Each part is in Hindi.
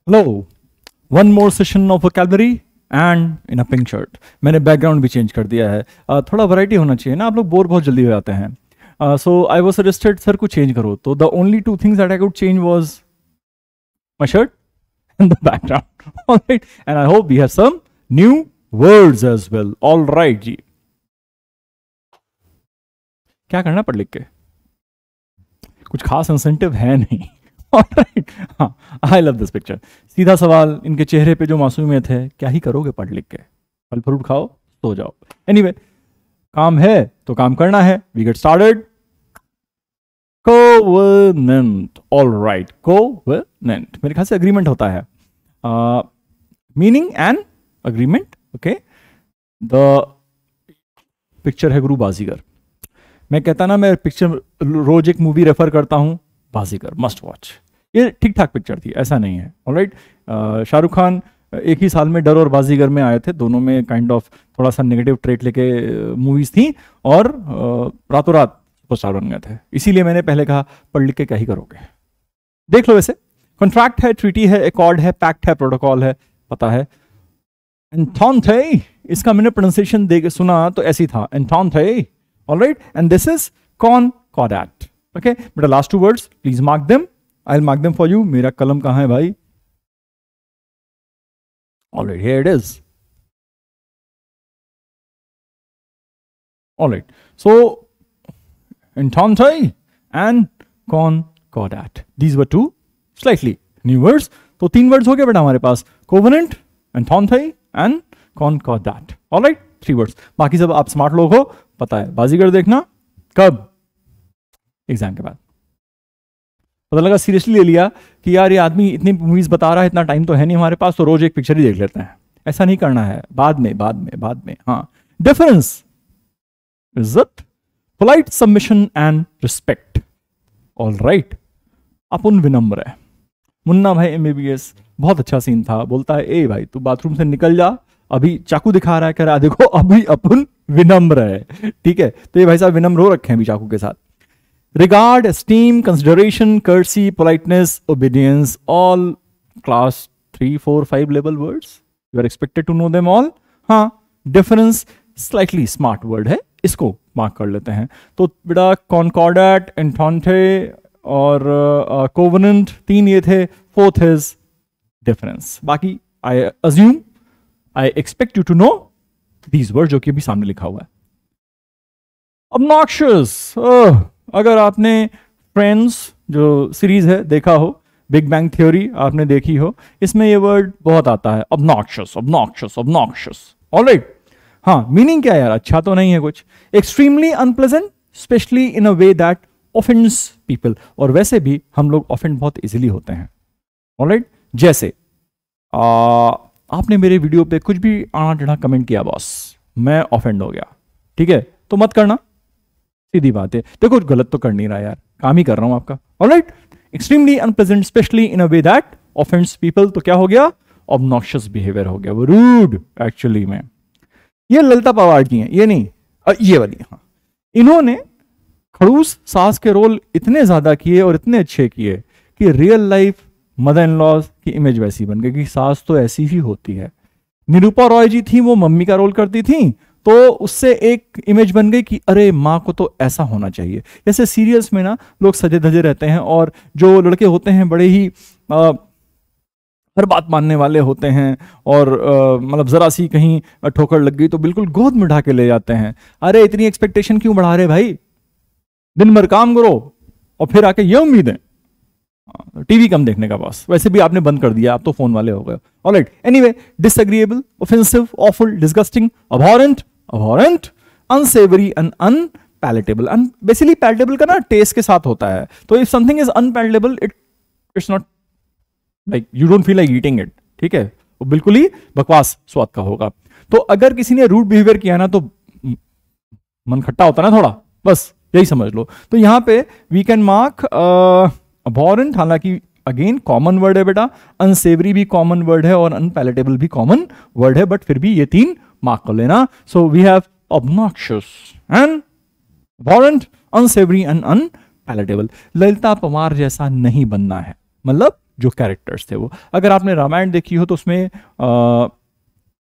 Hello, one more session of vocabulary and in a pink shirt. मैंने बैकग्राउंड भी चेंज कर दिया है। थोड़ा वैरायटी होना चाहिए ना, आप लोग बोर बहुत जल्दी हो जाते हैं। So I was suggested sir कुछ चेंज करो, तो the only two things that I could change was my shirt and the background. Alright, and I hope we have some new words as well. Alright जी, क्या करना पढ़ लिख के? कुछ खास इंसेंटिव है नहीं। ऑलराइट, हाँ, आई लव दिस पिक्चर। सीधा सवाल, इनके चेहरे पे जो मासूमियत है, क्या ही करोगे पढ़ लिख के? फल फ्रूट खाओ, सो जाओ। एनीवे, काम है तो काम करना है। We get started. Covenant. Alright, covenant मेरे ख्याल से अग्रीमेंट होता है। Meaning and agreement. Okay, the picture है गुरु बाजीगर। मैं कहता ना, मैं पिक्चर रोज एक मूवी रेफर करता हूं, बाजीगर मस्ट वॉच। ये ठीक ठाक पिक्चर थी, ऐसा नहीं है। ऑलराइट, शाहरुख खान एक ही साल में डर और बाजीगर में आए थे। दोनों में काइंड ऑफ थोड़ा सा नेगेटिव ट्रेट लेके मूवीज थी, और रातों रात सुपरस्टार बन गए थे। इसीलिए मैंने पहले कहा पढ़ लिख के क्या ही करोगे। देख लो, वैसे कॉन्ट्रैक्ट है, ट्रीटी है, एकॉर्ड है, पैक्ट है, प्रोटोकॉल है, पता है। एंथोंथे, इसका मैंने प्रोनाउंसिएशन दे के सुना तो ऐसी था, entente. Alright, and this is concordat. Okay बेटा, last two words please mark them. I will mark them for you. मेरा कलम कहां है भाई? Alright, here it is. Alright, so entente and concordat, these were two slightly new words. तो 3 वर्ड्स हो गए बेटा हमारे पास, covenant, entente and concordat. Alright, 3 words. बाकी सब आप स्मार्ट लोग हो, पता है। बाजीगर देखना कब? एग्जाम के बाद। पता लगा सीरियसली ले लिया कि यार ये आदमी इतनी मूवीज बता रहा है, इतना टाइम तो है नहीं हमारे पास, तो रोज एक पिक्चर ही देख लेते हैं। ऐसा नहीं करना है, बाद में बाद में बाद में। हाँ, डिफरेंस, इज्जत, polite submission and respect. Alright, अपन विनम्र है। मुन्ना भाई MBBS, बहुत अच्छा सीन था। बोलता है, ए भाई तू बाथरूम से निकल जा, अभी चाकू दिखा रहा है, कह रहा है देखो अभी अपन विनम्र है। ठीक है, तो ये भाई साहब विनम्र हो रखे हैं अभी चाकू के साथ। Regard, esteem, consideration, courtesy, politeness, obedience, all class 3, 4, 5 level words. You are expected to know them all. हाँ, डिफरेंस स्लाइटली स्मार्ट वर्ड है, इसको मार्क कर लेते हैं। तो बेटा कॉनकॉर्डेट, एंथोंथे और कोवेनेंट, 3 ये थे। 4th is deference. बाकी I assume, I expect you to know these word, जो कि अभी सामने लिखा हुआ है। ऑब्नॉक्शियस, अगर आपने फ्रेंड्स जो सीरीज है देखा हो, बिग बैंग थ्योरी आपने देखी हो, इसमें ये वर्ड बहुत आता है, ऑब्नॉक्शियस, ऑब्नॉक्शियस, ऑब्नॉक्शियस। ऑलराइट, हाँ, मीनिंग क्या है यार? अच्छा तो नहीं है कुछ। Extremely unpleasant, specially in a way that offends people. और वैसे भी हम लोग ऑफेंड बहुत इजीली होते हैं। ऑलराइट, जैसे आपने मेरे वीडियो पे कुछ भी आना टेढ़ा कमेंट किया बॉस, मैं ऑफेंड हो गया, ठीक है, तो मत करना। सीधी बात है। देखो गलत तो कर नहीं रहा यार, काम ही कर रहा हूं आपका। Alright, extremely unpleasant, specially in a way that offends people, तो क्या हो गया? ऑब्नॉक्शियस बिहेवियर हो गया, वो रूड एक्चुअली में। ये ललिता पवार की है, ये नहीं, ये वाली। हाँ, इन्होंने खड़ूस सास के रोल इतने ज्यादा किए और इतने अच्छे किए कि real life mother in law की इमेज वैसी बन गई कि सास तो ऐसी ही होती है। निरूपा रॉय जी थी, वो मम्मी का रोल करती थी, तो उससे एक इमेज बन गई कि अरे माँ को तो ऐसा होना चाहिए। जैसे सीरियल्स में ना लोग सजे धजे रहते हैं, और जो लड़के होते हैं बड़े ही हर बात मानने वाले होते हैं, और मतलब जरा सी कहीं ठोकर लग गई तो बिल्कुल गोद में उठा के ले जाते हैं। अरे इतनी एक्सपेक्टेशन क्यों बढ़ा रहे भाई? दिन भर काम करो और फिर आके ये उम्मीद है टीवी कम देखने का। बॉस वैसे भी आपने बंद कर दिया, आप तो फोन वाले हो गए। Alright, anyway, disagreeable, offensive, awful, disgusting, abhorrent, abhorrent, unsavoury and unpalatable. Basically palatable का ना टेस्ट के साथ होता है, तो if something is unpalatable, it's not like you don't feel like eating it. ठीक है, वो बिल्कुल ही बकवास स्वाद का होगा। तो अगर किसी ने रूड बिहेवियर किया ना, तो मन खट्टा होता ना थोड़ा, बस यही समझ लो। तो यहां पे वी कैन मार्क अबॉरेंट, हालांकि अगेन कॉमन वर्ड है बेटा, अनसेवरी भी कॉमन वर्ड है और अनपैलेटेबल भी कॉमन वर्ड है, बट फिर भी ये 3 मार्क कर लेना। So we have obnoxious and abhorrent, unsavory and unpalatable. Lalita Pawar जैसा नहीं बनना है, मतलब जो कैरेक्टर्स थे वो। अगर आपने रामायण देखी हो तो उसमें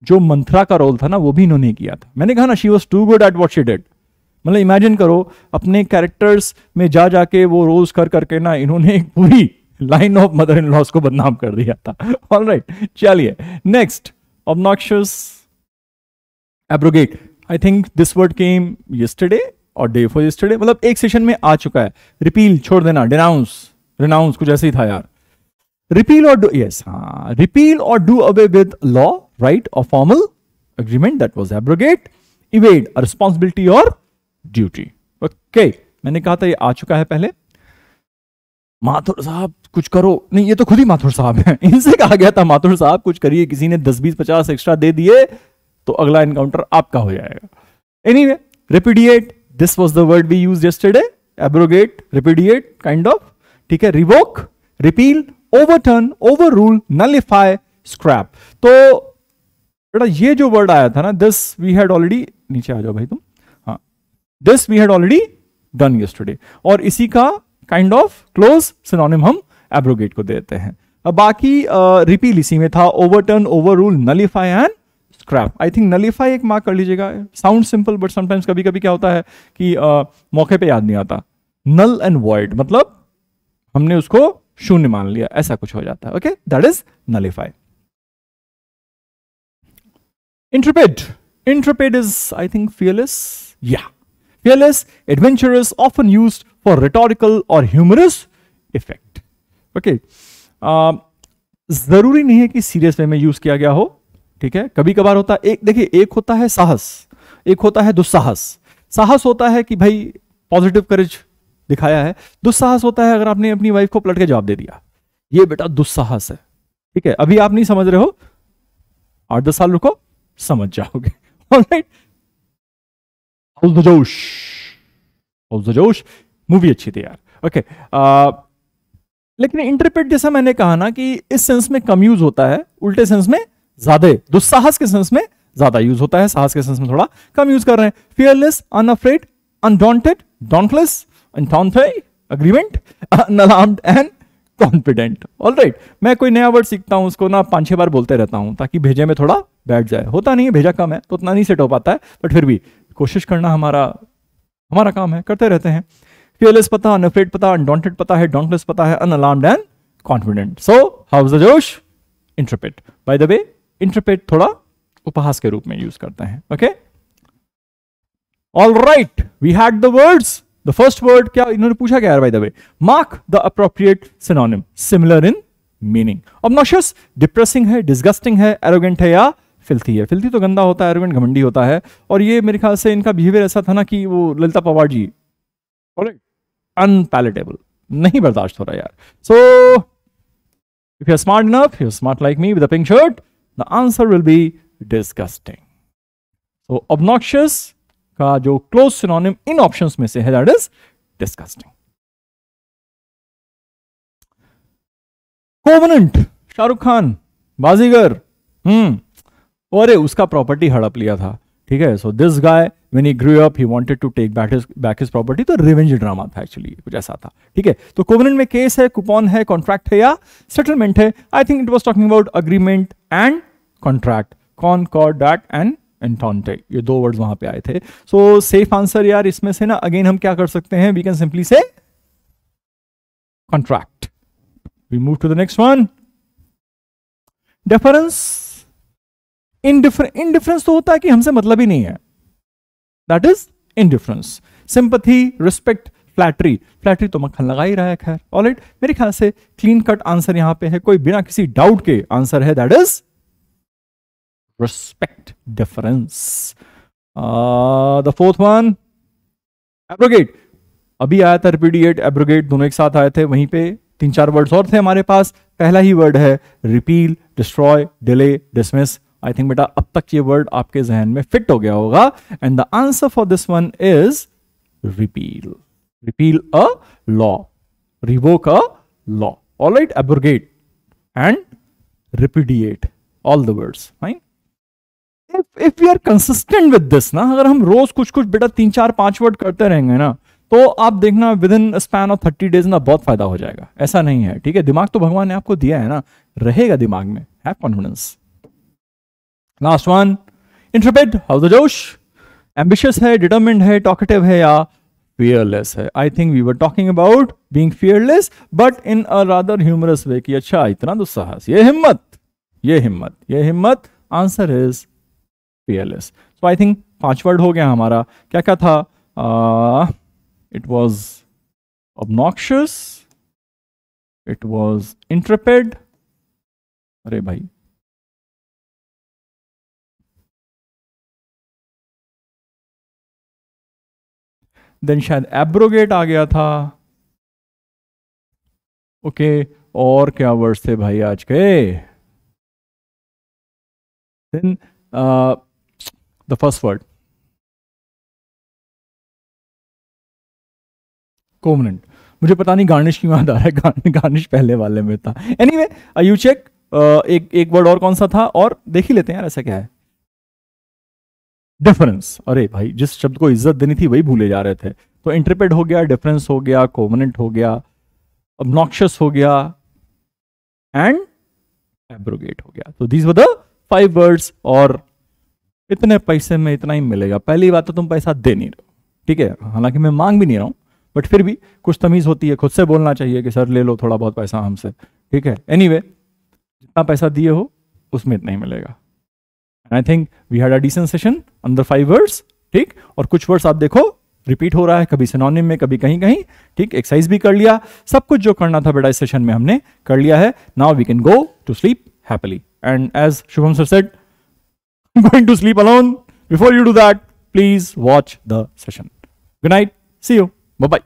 जो मंथरा का रोल था ना वो भी इन्होंने किया था। मैंने कहा ना she was too good at what she did. मतलब इमेजिन करो अपने कैरेक्टर्स में जा जाके वो रोल्स कर करके ना इन्होंने एक पूरी line of mother in loss को बदनाम कर दिया था। ऑलराइट, चलिए next, obnoxious, abrogate. I think this word came yesterday और डे फॉर यस्टरडे, मतलब एक सेशन में आ चुका है। रिपील छोड़ देना, डिनाउंस, रिनाउंस कुछ ऐसे ही था यार। रिपील और डू, यस हाँ, repeal or do away with law, right or formal agreement, that was abrogate. Evade a responsibility or duty. Okay, मैंने कहा था ये आ चुका है पहले। माथुर साहब कुछ करो, नहीं ये तो खुद ही माथुर साहब हैं, इनसे कहा गया था माथुर साहब कुछ करिए, किसी ने 10 20 50 एक्स्ट्रा दे दिए तो अगला एनकाउंटर आपका हो जाएगा। Anyway, repudiate, this was the word we used yesterday. Abrogate, repudiate kind of, ठीक है। Revoke, repeal, overturn, overrule, nullify, scrap. तो बेटा ये जो वर्ड आया था ना, दिस वी हैड ऑलरेडी, नीचे आ जाओ भाई तुम, हाँ, this we had already done yesterday, और इसी का काइंड ऑफ क्लोज सिनोनिम हम एब्रोगेट को देते हैं। अब बाकी रिपील इसी में था, overturn, overrule, nullify and scrap. I think nullify एक मार्क कर लीजिएगा, साउंड सिंपल बट समटाइम्स कभी कभी क्या होता है कि मौके पे याद नहीं आता। नल एंड वॉइड मतलब हमने उसको शून्य मान लिया, ऐसा कुछ हो जाता है। Okay, that is nullify. Intrepid, Intrepid is I think fearless, या fearless, adventurous, often used for rhetorical or humorous effect. Okay, जरूरी नहीं है कि सीरियस वे में यूज किया गया हो, ठीक है, कभी कभार होता है। एक देखिए, एक होता है साहस, एक होता है दुस्साहस। साहस होता है कि भाई पॉजिटिव करेज दिखाया है, दुस्साहस होता है अगर आपने अपनी वाइफ को पलट के जवाब दे दिया, ये बेटा दुस्साहस है, ठीक है। अभी आप नहीं समझ रहे हो, 8-10 साल रुको, समझ जाओगे। ऑलराइट, हाउस द जोश, हाउस द जोश मूवी अच्छी थी यार। ओके, लेकिन इंटरप्रेट जैसा मैंने कहा ना कि इस सेंस में कम यूज होता है, उल्टे सेंस में ज्यादा, दुस्साहस के सेंस में ज्यादा यूज होता है, साहस के सेंस में थोड़ा कम यूज कर रहे हैं। Fearless, unafraid, undaunted, dauntless, undaunted, agreement, unalarmed and confident. Alright, मैं कोई नया वर्ड सीखता हूं उसको ना 5-6 बार बोलते रहता हूं ताकि भेजे में थोड़ा बैठ जाए। होता नहीं है, भेजा कम है तो उतना नहीं सेट हो पाता है, बट फिर भी कोशिश करना हमारा काम है, करते रहते हैं। फियरलेस पता, अनअफ्रेड पता, अनडॉन्टेड पता है, डॉन्टलेस पता है, unalarmed and confident. So how is the जोश? Interpret. By the way, interpret थोड़ा उपहास के रूप में यूज करते हैं। Okay, alright, we had the words. The first word क्या इन्होंने पूछा क्या यार? By the way, mark the appropriate synonym, similar in meaning. Obnoxious depressing है, डिस्गस्टिंग है, एरोगेंट है या फिल्थी है। फिल्थी तो गंदा होता है, एरोगेंट घमंडी होता है, और ये मेरे ख्याल से इनका बिहेवियर ऐसा था ना कि वो ललिता पवार जी, अनपैलेटेबल, नहीं बर्दाश्त हो रहा यार। So if you are smart enough, you are smart like me with a pink shirt, the answer will be disgusting. So obnoxious का जो क्लोज सिनोनिम इन ऑप्शंस में से है, that is disgusting. Covenant, Shahrukh Khan, Baazigar, अरे उसका प्रॉपर्टी हड़प लिया था, ठीक है। So this guy when he grew up he wanted to take back his property, तो रिवेंज ड्रामा था एक्चुअली, कुछ ऐसा था, ठीक है। तो कोवेनेंट में केस है, कूपन है, कॉन्ट्रैक्ट है या सेटलमेंट है। I think it was talking about agreement and contract, concordat and entente, ये 2 वर्ड्स वहां पे आए थे। सो सेफ आंसर यार इसमें से ना, अगेन हम क्या कर सकते हैं, वी कैन सिंपली से contract. We move to the next one, difference. Indifference तो होता है कि हमसे मतलब ही नहीं है, that is indifference. Sympathy, respect, flattery, flattery तो मक्खन लगा ही रहा है। खैर, ऑलराइट, मेरे ख्याल से क्लीन कट आंसर यहां पे है, कोई बिना किसी डाउट के आंसर है, that is respect, difference. The fourth one, abrogate. अभी आया था रिपीडिएट, एब्रोगेट दोनों एक साथ आए थे, वहीं पे 3-4 वर्ड्स और थे हमारे पास। पहला ही वर्ड है repeal, destroy, delay, dismiss. I think बेटा अब तक ये वर्ड आपके जहन में फिट हो गया होगा, and the answer for this one is repeal. Repeal a law, revoke a law. Alright, abrogate and repudiate, all the words, fine. If we are consistent with this ना, अगर हम रोज कुछ कुछ बेटा 3-4-5 वर्ड करते रहेंगे ना, तो आप देखना with in span of 30 days ना बहुत फायदा हो जाएगा। ऐसा नहीं है, ठीक है, दिमाग तो भगवान ने आपको दिया है ना, रहेगा दिमाग में, have confidence. Last one, intrepid, how the जोश, एम्बिशियस है, डिटरमिन्ड है, टॉकेटिव है या fearless है। I think we were talking about being fearless but in a rather humorous way कि अच्छा इतना दुस्साहस, ये हिम्मत, ये हिम्मत, ये हिम्मत। Answer is fearless। So I think 5 word हो गया हमारा। क्या क्या था? It was obnoxious, it was intrepid, अरे भाई देन शायद एब्रोगेट आ गया था। ओके और क्या वर्ड्स थे भाई आज के? Then the first word covenant. मुझे पता नहीं गार्निश क्यों याद आ रहा है, गार्निश पहले वाले में था। Anyway you check. एक वर्ड और कौन सा था, और देख ही लेते हैं यार, ऐसा क्या है? डिफरेंस। अरे भाई जिस शब्द को इज्जत देनी थी वही भूले जा रहे थे। तो इंटरप्रेट हो गया, डिफरेंस हो गया, कोवनेंट हो गया, obnoxious हो गया एंड एब्रोगेट हो गया। तो दीज वर द 5 वर्ड्स। और इतने पैसे में इतना ही मिलेगा। पहली बात तो तुम पैसा दे नहीं रहे हो, ठीक है, हालांकि मैं मांग भी नहीं रहा हूं, बट फिर भी कुछ तमीज होती है, खुद से बोलना चाहिए कि सर ले लो थोड़ा बहुत पैसा हमसे, ठीक है। एनीवे जितना पैसा दिए हो उसमें इतना ही मिलेगा। I think we had a decent session under 5 words, ठीक। और कुछ वर्ड्स आप देखो रिपीट हो रहा है, कभी सिनोनिम में, कभी कहीं कहीं, ठीक। एक्सरसाइज भी कर लिया, सब कुछ जो करना था बेटा इस सेशन में हमने कर लिया है। Now we can go to sleep happily and as Shubham sir said, going to sleep alone. Before you do that, please watch the session. Good night. See you. Bye-bye.